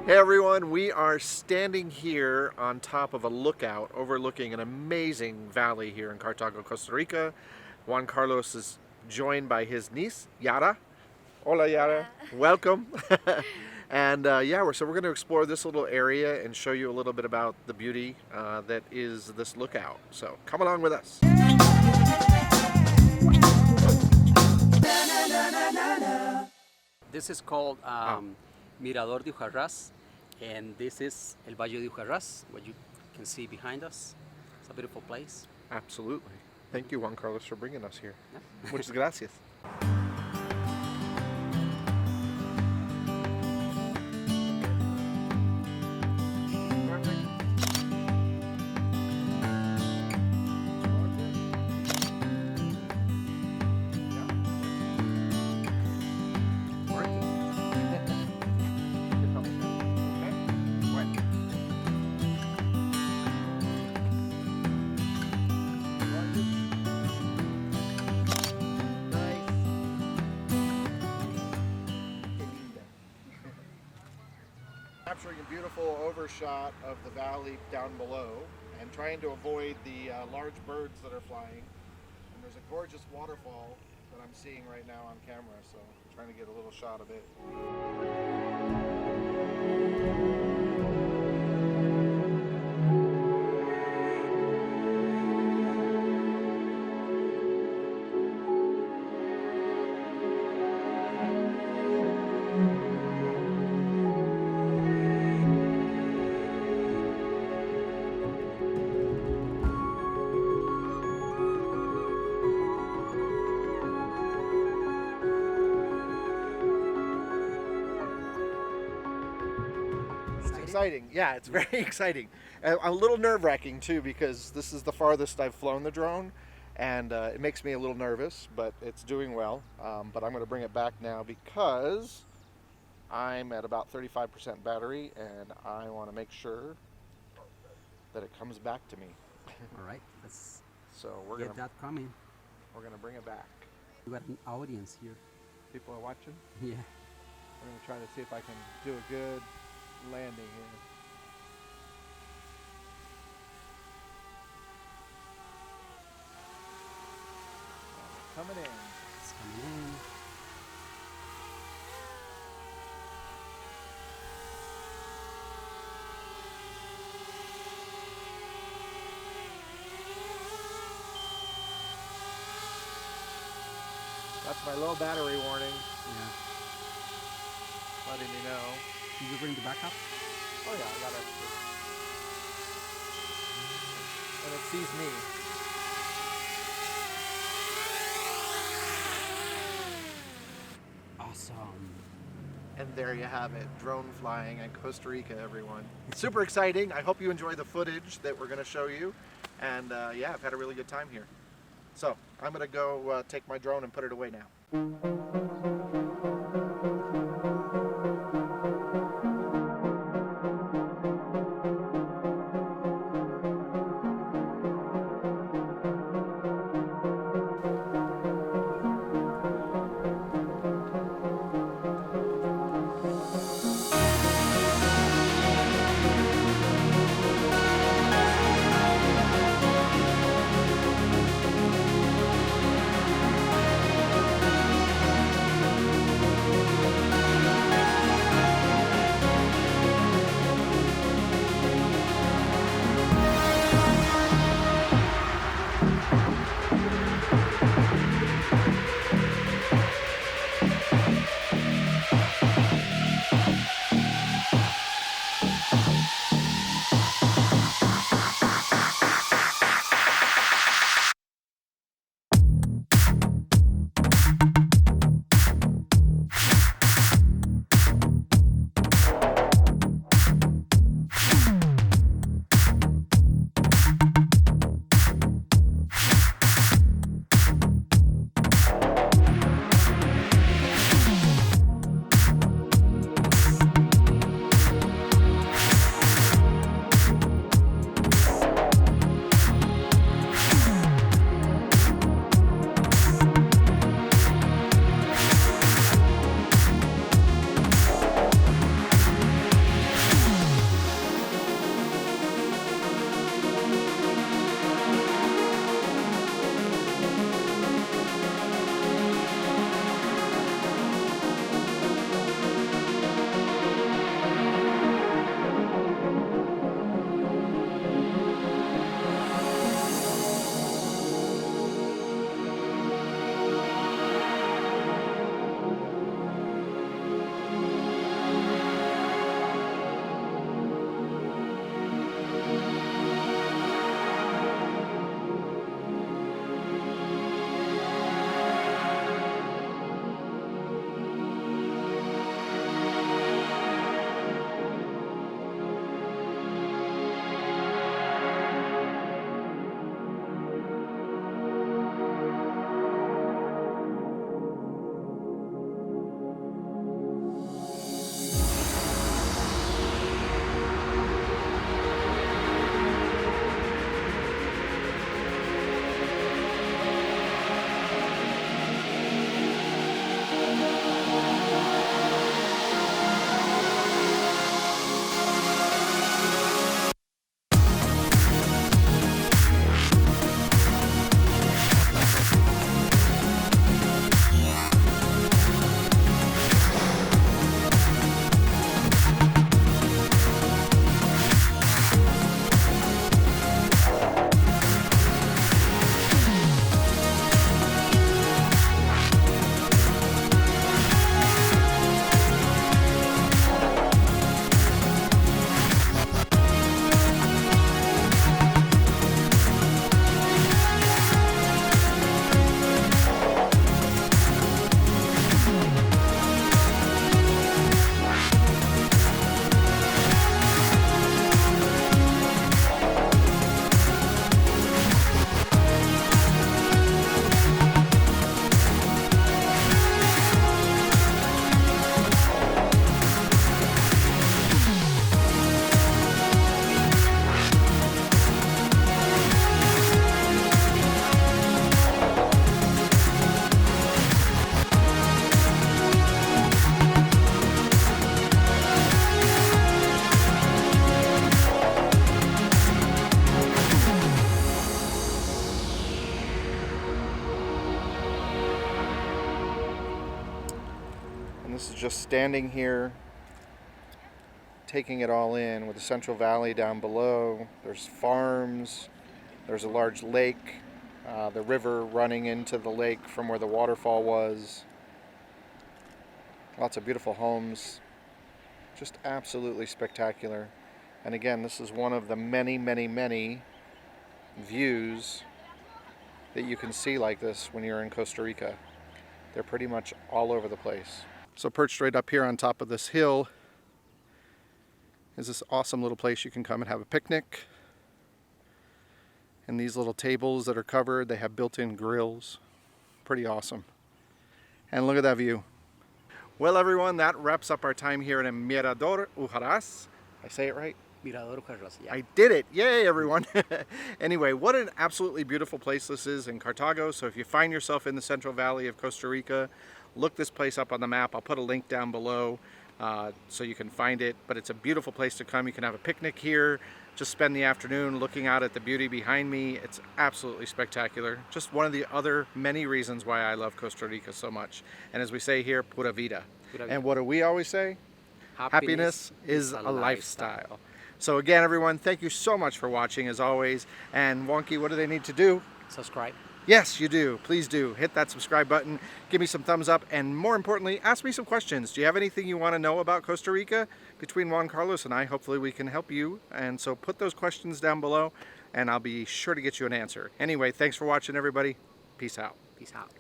Hey everyone, we are standing here on top of a lookout overlooking an amazing valley here in Cartago, Costa Rica. Juan Carlos is joined by his niece, Yara. Hola Yara, welcome. And so we're going to explore this little area and show you a little bit about the beauty that is this lookout. So come along with us. This is called Mirrador Ujarrás, and this is El Valle de Ujarrás, what you can see behind us. It's a beautiful place. Absolutely. Thank you, Juan Carlos, for bringing us here. Yeah. Muchas gracias. Capturing a beautiful overshot of the valley down below and trying to avoid the large birds that are flying. And there's a gorgeous waterfall that I'm seeing right now on camera, so I'm trying to get a little shot of it. Exciting. Yeah, it's very exciting. A little nerve-wracking too, because this is the farthest I've flown the drone, and it makes me a little nervous, but it's doing well. But I'm going to bring it back now because I'm at about 35% battery, and I want to make sure that it comes back to me. All right, let's we're get that coming. We're going to bring it back. We got an audience here. People are watching. Yeah. We're going to try to see if I can do a good landing here. Coming in. It's coming in. That's my low battery warning. Yeah. Letting me know. Did you bring the backup? Oh yeah, I got extra. And it sees me. Awesome. And there you have it, drone flying in Costa Rica, everyone. Super exciting. I hope you enjoy the footage that we're going to show you. And yeah, I've had a really good time here. So I'm going to go take my drone and put it away now. just standing here, taking it all in with the Central Valley down below. There's farms, there's a large lake, the river running into the lake from where the waterfall was. Lots of beautiful homes, just absolutely spectacular. And again, this is one of the many, many, many views that you can see like this when you're in Costa Rica. They're pretty much all over the place. So perched right up here on top of this hill is this awesome little place you can come and have a picnic. And these little tables that are covered, they have built-in grills. Pretty awesome. And look at that view. Well everyone, that wraps up our time here in Mirrador Ujarrás. I say it right? Mirrador Ujarrás, yeah. I did it! Yay everyone! Anyway, what an absolutely beautiful place this is in Cartago. So if you find yourself in the Central Valley of Costa Rica, look this place up on the map. I'll put a link down below so you can find it. But it's a beautiful place to come. You can have a picnic here, just spend the afternoon looking out at the beauty behind me. It's absolutely spectacular. Just one of the other many reasons why I love Costa Rica so much. And as we say here, pura vida. Pura vida. And what do we always say? Happiness is a lifestyle. So again, everyone, thank you so much for watching as always. And Wonky, what do they need to do? Subscribe. Yes, you do. Please do. Hit that subscribe button. Give me some thumbs up. And more importantly, ask me some questions. Do you have anything you want to know about Costa Rica? Between Juan Carlos and I, hopefully we can help you. And so put those questions down below and I'll be sure to get you an answer. Anyway, thanks for watching, everybody. Peace out. Peace out.